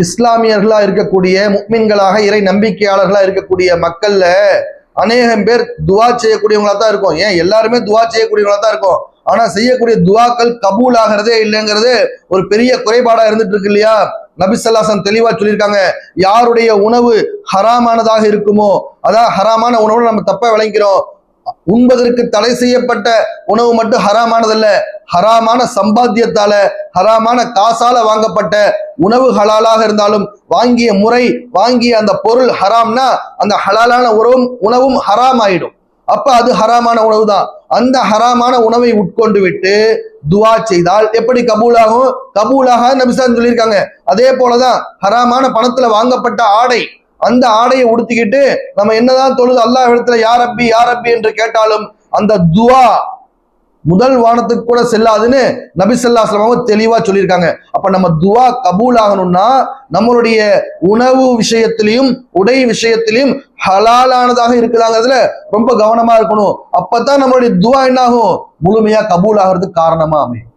இஸ்லாமியர்களா இருக்கக்கூடிய முக்மின்களாக இறை நம்பிக்கையாளர்களா இருக்கக்கூடிய மக்கள்ல அநேகம் பேர் துவா செய்யக்கூடியவங்களா தான் இருக்கும். ஏன் எல்லாருமே துவா செய்யக்கூடியவங்களா தான் இருக்கும். ஆனா செய்யக்கூடிய துவாக்கள் கபூல் ஆகிறதே இல்லைங்கிறது ஒரு பெரிய குறைபாடா இருந்துட்டு இருக்கு இல்லையா? நபி ஸல்லல்லாஹு அலைஹி வஸல்லம் தெளிவா சொல்லியிருக்காங்க, யாருடைய உணவு ஹராமானதாக இருக்குமோ, அதான் ஹராமான உணவு நம்ம தப்பா விளங்கிறோம். உண்பதற்கு தடை செய்யப்பட்ட உணவு மட்டும் ஹராமானதல்ல, ஹராமான சம்பாத்தியத்தால ஹராமான காசால வாங்கப்பட்ட உணவு ஹலாலாக இருந்தாலும் வாங்கிய முறை வாங்கிய அந்த பொருள் ஹராம்னா அந்த ஹலாலான உணவும் ஹராம் ஆயிடும். அப்ப அது ஹராமான உணவு தான். அந்த ஹராமான உணவை உட்கொண்டு விட்டு துவா செய்தால் எப்படி கபூலாகும்? கபூலாக நபிசான் சொல்லியிருக்காங்க. அதே போலதான் ஹராமான பணத்துல வாங்கப்பட்ட ஆடை, அந்த ஆடையை உடுத்திக்கிட்டு நம்ம என்னதான் தொழுது அல்லாஹ் இடத்துல யா ரப்பி என்று கேட்டாலும் அந்த துவா முதல் வானத்துக்கு கூட செல்லாதுன்னு நபி ஸல்லல்லாஹு அலைஹி வஸல்லம் தெளிவா சொல்லியிருக்காங்க. அப்ப நம்ம துவா கபூல் ஆகணும்னா நம்மளுடைய உணவு விஷயத்திலையும் உடை விஷயத்திலையும் ஹலாலானதாக இருக்குதாங்கிறதுல ரொம்ப கவனமா இருக்கணும். அப்பதான் நம்மளுடைய துவா என்ன ஆகும்? முழுமையா கபூல் ஆகிறதுக்கு காரணமா அமையும்.